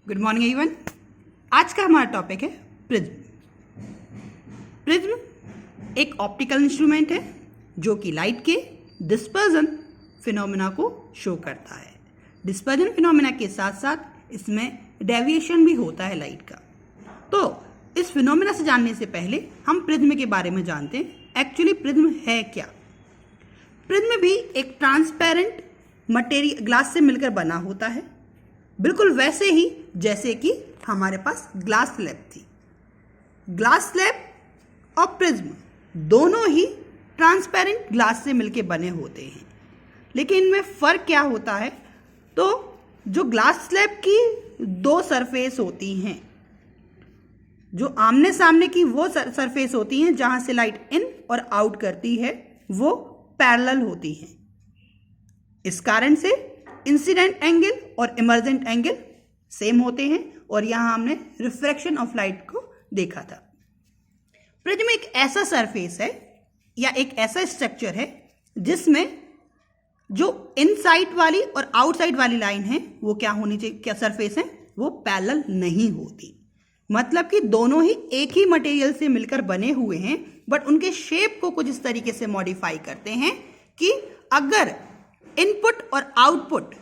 Good morning everyone. आज का हमारा टॉपिक है प्रिज्म। प्रिज्म एक ऑप्टिकल इंस्ट्रूमेंट है जो कि लाइट के डिस्पर्जन फिनोमेना को शो करता है। डिस्पर्जन फिनोमेना के साथ साथ इसमें डेविएशन भी होता है लाइट का। तो इस फिनोमेना से जानने से पहले हम प्रिज्म के बारे में जानते हैं। एक्चुअली प्रिज्म है क्या? प्रिज्म भी एक ट्रांसपेरेंट मटेरियल ग्लास से मिलकर बना होता है, बिल्कुल वैसे ही जैसे कि हमारे पास ग्लास स्लैब थी। ग्लास स्लैब और प्रिज्म दोनों ही ट्रांसपेरेंट ग्लास से मिलकर बने होते हैं, लेकिन इनमें फ़र्क क्या होता है? तो जो ग्लास स्लैब की दो सरफेस होती हैं, जो आमने सामने की वो सरफेस होती हैं जहां से लाइट इन और आउट करती है, वो पैरेलल होती हैं। इस कारण से इंसिडेंट एंगल और इमर्जेंट एंगल सेम होते हैं और यहां हमने रिफ्रैक्शन ऑफ लाइट को देखा था। प्रिज्म एक ऐसा सरफेस है या एक ऐसा स्ट्रक्चर है जिसमें जो इनसाइड वाली और आउटसाइड वाली लाइन है वो क्या होनी चाहिए, क्या सरफेस है, वो पैरेलल नहीं होती। मतलब कि दोनों ही एक ही मटेरियल से मिलकर बने हुए हैं, बट उनके शेप को कुछ इस तरीके से मॉडिफाई करते हैं कि अगर इनपुट और आउटपुट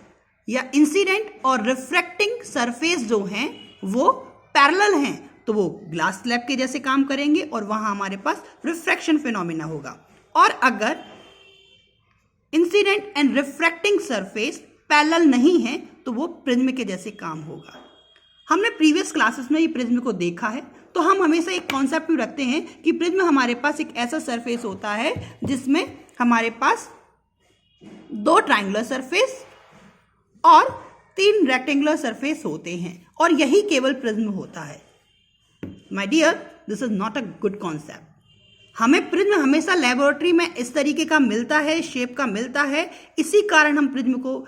या इंसिडेंट और रिफ्रैक्टिंग सरफेस जो हैं वो पैरेलल हैं तो वो ग्लास स्लैब के जैसे काम करेंगे और वहां हमारे पास रिफ्रैक्शन फिनोमेना होगा। और अगर incident and refracting surface parallel नहीं है तो वो प्रिज्म के जैसे काम होगा। हमने प्रीवियस क्लासेस में ये प्रिज्म को देखा है, तो हम हमेशा एक कॉन्सेप्ट रखते हैं कि प्रिज्म हमारे पास एक ऐसा सरफेस होता है जिसमें हमारे पास दो ट्रायंगुलर सरफेस और तीन रेक्टेंगुलर सरफेस होते हैं, और यही केवल प्रिज्म होता है। My dear, this is not a good concept. हमें प्रिज्म हमेशा लेबोरेटरी में इस तरीके का मिलता है, शेप का मिलता है, इसी कारण हम प्रिज्म को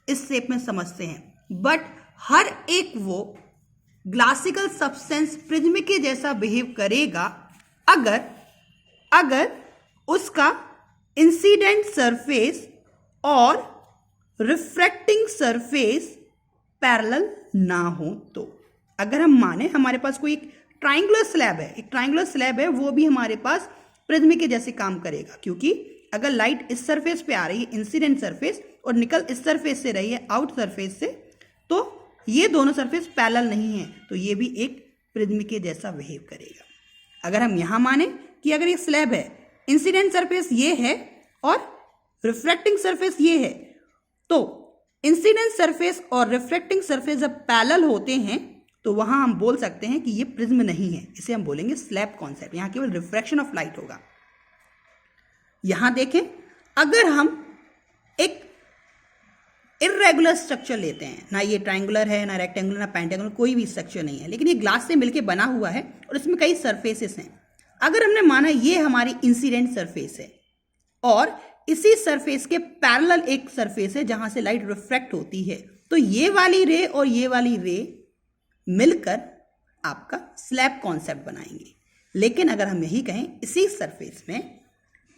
इस शेप में समझते हैं। बट हर एक वो ग्लासिकल सब्सटेंस प्रिज्म के जैसा बिहेव करेगा अगर उसका इंसिडेंट सरफेस और रिफ्रैक्टिंग सरफेस पैरेलल ना हो। तो अगर हम माने हमारे पास कोई एक ट्रायंगुलर स्लैब है, वो भी हमारे पास प्रिज्म के जैसे काम करेगा, क्योंकि अगर लाइट इस सरफेस पे आ रही है, इंसिडेंट सरफेस, और निकल इस सरफेस से रही है, आउट सरफेस से, तो ये दोनों सरफेस पैरेलल नहीं है, तो ये भी एक प्रिज्म के जैसा बिहेव करेगा। अगर हम यहां माने कि अगर ये स्लैब है, इंसिडेंट सरफेस ये है और रिफ्रैक्टिंग सरफेस ये है, तो इंसिडेंट सरफेस और रिफ्रैक्टिंग सरफेस जब पैरेलल होते हैं तो वहां हम बोल सकते हैं कि ये प्रिज्म नहीं है, इसे हम बोलेंगे स्लैब कॉन्सेप्ट। यहां केवल रिफ्रैक्शन ऑफ लाइट होगा। यहां देखें, अगर हम एक इर्रेगुलर स्ट्रक्चर लेते हैं, ना ये ट्रायंगुलर है, ना रेक्टेंगुलर, ना पेंटागुलर, कोई भी स्ट्रक्चर नहीं है, लेकिन ये ग्लास से मिलकर बना हुआ है और इसमें कई सरफेसेस हैं। अगर हमने माना ये हमारी इंसिडेंट सरफेस है और इसी सरफेस के पैरेलल एक सरफेस है जहां से लाइट रिफ्रैक्ट होती है, तो ये वाली रे और ये वाली रे मिलकर आपका स्लैब कॉन्सेप्ट बनाएंगे। लेकिन अगर हम यही कहें इसी सरफेस में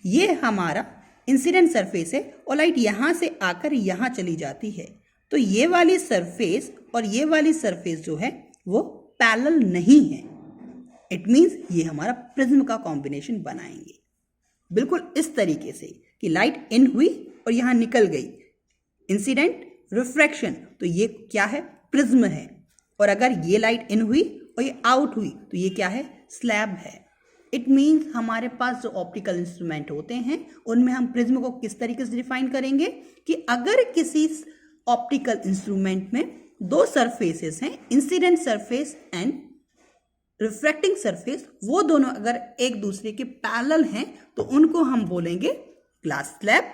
ये हमारा इंसिडेंट सरफेस है और लाइट यहां से आकर यहां चली जाती है, तो ये वाली सरफेस और ये वाली सरफेस जो है वो पैरेलल नहीं है। इट मीन्स ये हमारा प्रिज्म का कॉम्बिनेशन बनाएंगे, बिल्कुल इस तरीके से कि लाइट इन हुई और यहां निकल गई, इंसिडेंट रिफ्रैक्शन, तो ये क्या है, प्रिज्म है। और अगर ये लाइट इन हुई और ये आउट हुई तो ये क्या है, स्लैब है। इट मीन्स हमारे पास जो ऑप्टिकल इंस्ट्रूमेंट होते हैं उनमें हम प्रिज्म को किस तरीके से डिफाइन करेंगे कि अगर किसी ऑप्टिकल इंस्ट्रूमेंट में दो सरफेसेस हैं, incident surface and refracting surface, वो दोनों अगर एक दूसरे के पैरेलल हैं तो उनको हम बोलेंगे ग्लास स्लैब,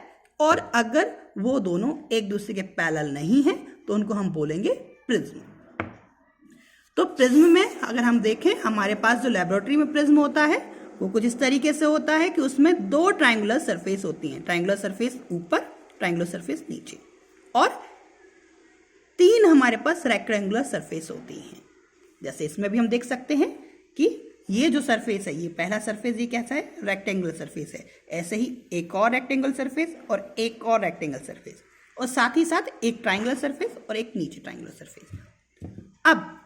और अगर वो दोनों एक दूसरे के पैरेलल नहीं हैं तो उनको हम बोलेंगे प्रिज्म। तो प्रिज्म में अगर हम देखें, हमारे पास जो लेबोरेटरी में प्रिज्म होता है वो कुछ इस तरीके से होता है कि उसमें दो ट्रायंगुलर सरफेस होती हैं, ट्रायंगुलर सरफेस ऊपर, ट्रायंगुलर सरफेस नीचे, और तीन हमारे पास रेक्टेंगुलर सरफेस होती हैं। जैसे इसमें भी हम देख सकते हैं कि ये जो सरफेस है, ये पहला सरफेस, ये कैसा है, रेक्टेंगुलर सरफेस है। ऐसे ही एक और रेक्टेंगुलर सरफेस और एक और रेक्टेंगुलर सरफेस, और साथ ही साथ एक ट्रायंगुलर सरफेस और एक नीचे ट्रायंगुलर सरफेस। अब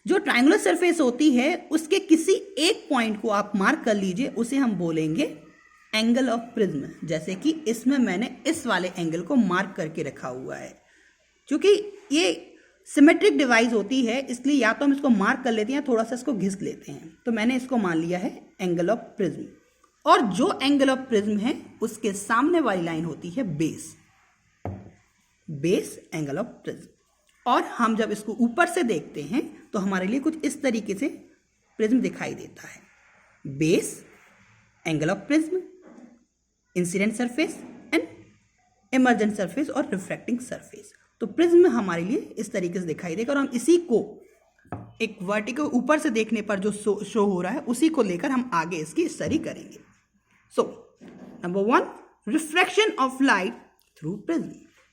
जो ट्रायंगुलर सरफेस होती है उसके किसी एक पॉइंट को आप मार्क कर लीजिए, उसे हम बोलेंगे एंगल ऑफ प्रिज्म। जैसे कि इसमें मैंने इस वाले एंगल को मार्क करके रखा हुआ है। क्योंकि ये सिमेट्रिक डिवाइस होती है इसलिए या तो हम इसको मार्क कर लेते हैं या थोड़ा सा इसको घिस लेते हैं। तो मैंने इसको मान लिया है एंगल ऑफ प्रिज्म। और जो एंगल ऑफ प्रिज्म है उसके सामने वाली लाइन होती है base, base angle of prism. और हम जब इसको ऊपर से देखते हैं तो हमारे लिए कुछ इस तरीके से प्रिज्म दिखाई देता है। Base, angle of prism, incident surface and emergent surface और रिफ्रैक्टिंग सरफेस। तो प्रिज्म हमारे लिए इस तरीके से दिखाई देगा और हम इसी को एक वर्टिकल ऊपर से देखने पर जो शो हो रहा है उसी को लेकर हम आगे इसकी स्टडी करेंगे। So number 1, refraction of light through prism.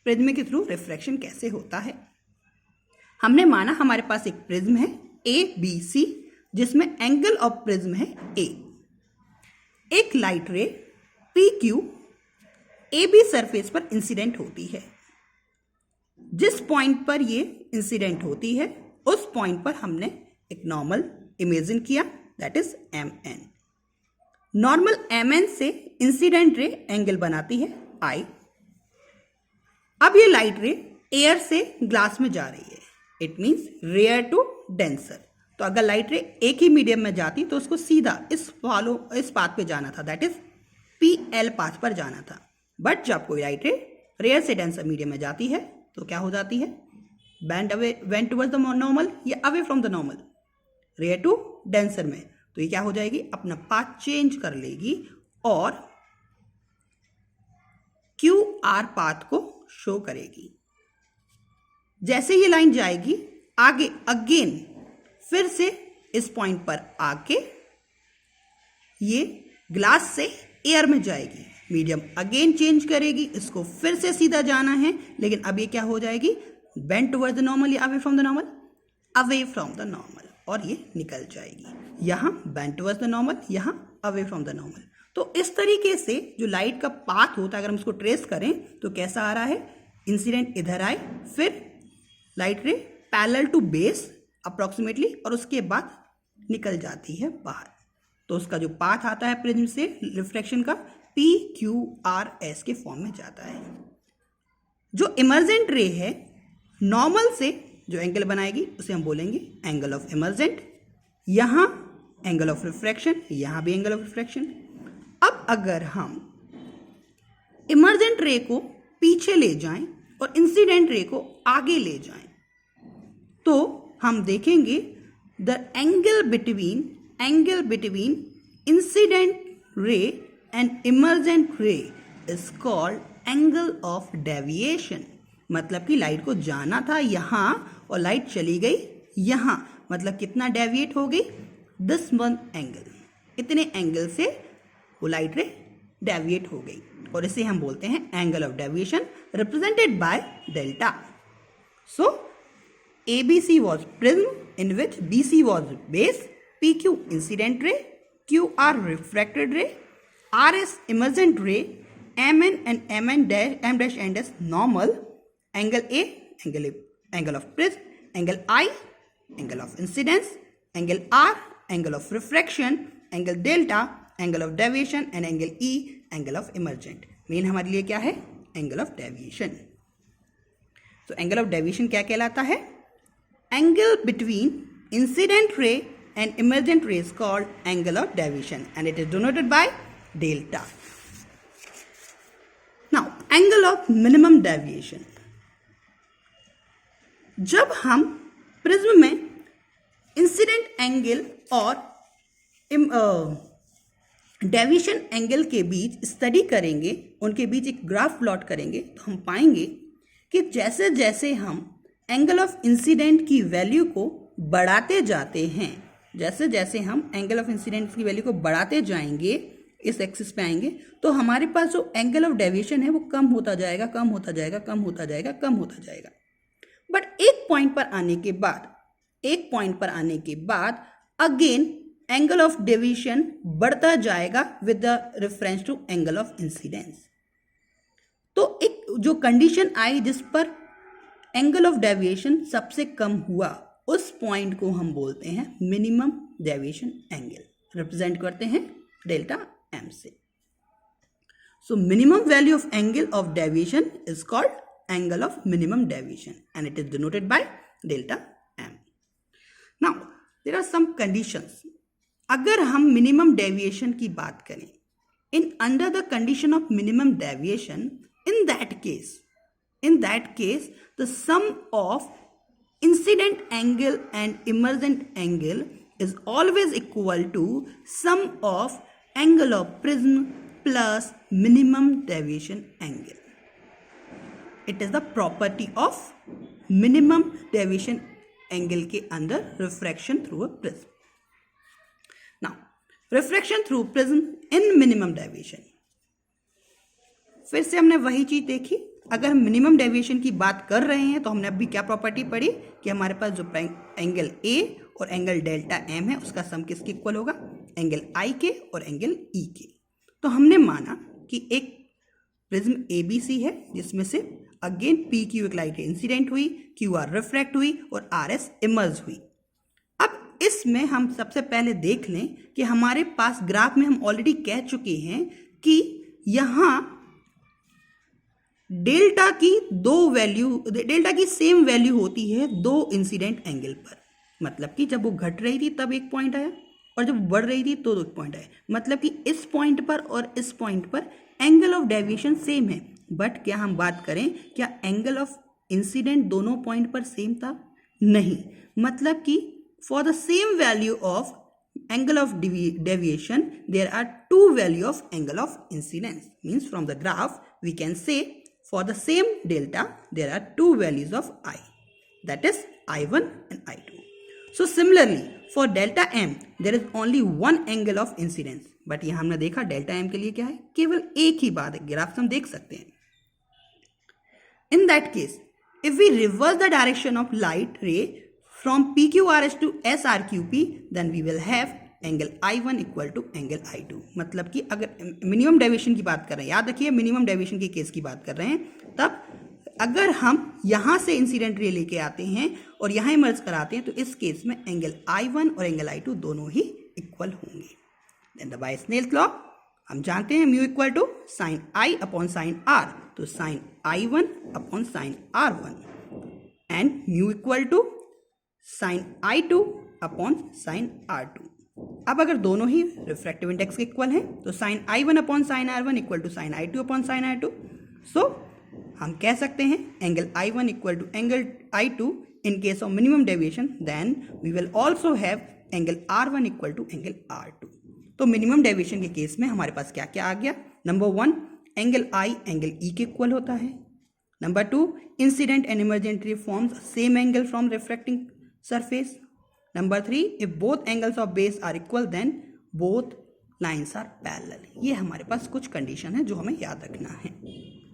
Prism के थ्रू रिफ्रैक्शन कैसे होता है। हमने माना हमारे पास एक प्रिज्म है ABC जिसमें एंगल ऑफ प्रिज्म है A। एक लाइट रे PQ AB सरफेस पर इंसिडेंट होती है। जिस पॉइंट पर ये इंसिडेंट होती है उस पॉइंट पर हमने एक नॉर्मल इमेजिन किया, that is MN। Normal MN से इंसिडेंट रे एंगल बनाती है I। अब ये लाइट रे एयर से ग्लास में जा रही है, it means rare to denser. तो अगर लाइट रे एक ही मीडियम में जाती तो उसको सीधा इस पाथ पे जाना था, दैट इज PL पाथ पर जाना था। बट जब कोई लाइट रे रेयर से डेंसर मीडियम में जाती है तो क्या हो जाती है, वेंट टुवर्ड्स द नॉर्मल या away from the normal, rare to denser में। तो ये क्या हो जाएगी, अपना पाथ चेंज कर लेगी और QR पाथ को शो करेगी। जैसे ये लाइन जाएगी आगे अगेन फिर से इस पॉइंट पर आके ये ग्लास से एयर में जाएगी, मीडियम अगेन चेंज करेगी, इसको फिर से सीधा जाना है, लेकिन अब ये क्या हो जाएगी, बेंड टुवर्ड्स द नॉर्मल या away from the normal, away from the normal, और ये निकल जाएगी। यहाँ बेंड टुवर्ड्स द नॉर्मल, यहाँ अवे फ्रॉम द नॉर्मल। तो इस तरीके से जो लाइट का पाथ होता है अगर हम इसको ट्रेस करें तो कैसा आ रहा है, इंसिडेंट इधर आए, फिर light ray parallel to base approximately और उसके बाद निकल जाती है बाहर। तो उसका जो पाथ आता है प्रिज्म से रिफ्रैक्शन का PQRS के फॉर्म में जाता है। जो इमर्जेंट रे है नॉर्मल से जो एंगल बनाएगी उसे हम बोलेंगे एंगल ऑफ इमर्जेंट। यहाँ एंगल ऑफ रिफ्रैक्शन, यहाँ भी एंगल ऑफ रिफ्रैक्शन। अब अगर हम इमर्जेंट रे को पीछे ले जाएं और इंसिडेंट रे को आगे ले जाएं तो हम देखेंगे the angle between incident ray and emergent रे is called angle of deviation. मतलब कि लाइट को जाना था यहाँ और लाइट चली गई यहाँ, मतलब कितना डेविएट हो गई, दिस वन एंगल, इतने एंगल से वो लाइट रे डेविएट हो गई और इसे हम बोलते हैं angle of deviation represented by delta. So ABC was prism in which BC was base, PQ incident ray, QR refracted ray, RS emergent ray, MN and M dash and S normal, angle A, angle of prism, angle I, angle of incidence, angle R, angle of refraction, angle delta, angle of deviation and angle E, angle of emergent। Main हमारे लिए क्या है, angle of deviation. तो angle of deviation क्या कहलाता है, angle between incident ray and emergent ray is called angle of deviation and it is denoted by delta. Now angle of minimum deviation, जब हम प्रिज्म में इंसिडेंट एंगल और deviation angle के बीच study करेंगे, उनके बीच एक ग्राफ प्लॉट करेंगे, तो हम पाएंगे कि जैसे जैसे हम एंगल ऑफ इंसिडेंट की वैल्यू को बढ़ाते जाते हैं, जैसे जैसे हम एंगल ऑफ इंसिडेंट की वैल्यू को बढ़ाते जाएंगे, इस एक्सिस पे आएंगे, तो हमारे पास जो एंगल ऑफ डेविएशन है वो कम होता जाएगा, कम होता जाएगा, कम होता जाएगा, कम होता जाएगा। बट एक पॉइंट पर आने के बाद अगेन एंगल ऑफ डेविएशन बढ़ता जाएगा with the reference to angle of incidence. तो एक जो कंडीशन आई जिस पर एंगल ऑफ डेविएशन सबसे कम हुआ उस पॉइंट को हम बोलते हैं मिनिमम डेविएशन एंगल, रिप्रेजेंट करते हैं डेल्टा एम से। So minimum value of angle of deviation is called angle of minimum deviation and it is denoted by delta M. Now there are some conditions. अगर हम minimum deviation की बात करें, in under the condition of minimum deviation, in that case the sum of incident angle and emergent angle is always equal to sum of angle of prism plus minimum deviation angle. It is the property of minimum deviation angle के अंदर refraction through a prism. Now refraction through prism in minimum deviation, फिर से हमने वही चीज देखी। अगर हम मिनिमम डेविएशन की बात कर रहे हैं तो हमने अभी क्या प्रॉपर्टी पढ़ी कि हमारे पास जो एंगल ए और एंगल डेल्टा एम है उसका सम किसके इक्वल होगा, एंगल आई के और एंगल ई के। तो हमने माना कि एक प्रिज्म ए बी सी है जिसमें से अगेन पी क्यू एक लाइट इंसिडेंट हुई, क्यू आर रिफ्रैक्ट हुई और आर एस इमर्ज हुई। अब इसमें हम सबसे पहले देख लें कि हमारे पास ग्राफ में हम ऑलरेडी कह चुके हैं कि यहाँ डेल्टा की सेम वैल्यू होती है दो इंसिडेंट एंगल पर। मतलब कि जब वो घट रही थी तब एक पॉइंट आया और जब बढ़ रही थी तो एक पॉइंट आया। मतलब कि इस पॉइंट पर और इस पॉइंट पर एंगल ऑफ डेविएशन सेम है। बट क्या हम बात करें क्या एंगल ऑफ इंसिडेंट दोनों पॉइंट पर सेम था? नहीं। मतलब कि for the same value of angle of deviation there are two value of angle of incidence. Means from the graph we can say for the same delta there are two values of I, that is I1 and I2. So similarly for delta m there is only one angle of incidence, but यहाँ हमने देखा delta m के लिए क्या है, केवल एक ही बात है। ग्राफ से हम देख सकते हैं। In that case if we reverse the direction of light ray from PQRS to SRQP then we will have angle I1 equal to angle I2। मतलब कि अगर मिनिमम डेविएशन की बात कर रहे हैं, याद रखिए मिनिमम डेविएशन के केस की बात कर रहे हैं, तब अगर हम यहाँ से इंसिडेंट रे लेके आते हैं और यहाँ इमर्ज कराते हैं तो इस केस में एंगल I1 और एंगल I2 दोनों ही इक्वल होंगे। Then the by Snell's law हम जानते हैं mu equal to sine I upon sine R, तो sine I1 upon sine R1 and mu equal to sine I2 upon sine R2। अब अगर दोनों ही रिफ्रैक्टिव इंडेक्स के इक्वल हैं तो sine I1 upon sine R1 equal to sine I2 upon sine R2। So हम कह सकते हैं angle I1 equal to angle I2 in case of minimum deviation, then we will also have angle R1 equal to angle R2। तो minimum deviation के case में हमारे पास क्या क्या आ गया? Number 1 angle I angle E के इक्वल होता है। नंबर 2 इंसिडेंट एंड इमर्जेंट रे forms same angle from refracting surface. Number 3 if both angles of base are equal then both lines are parallel। ये हमारे पास कुछ कंडीशन है जो हमें याद रखना है।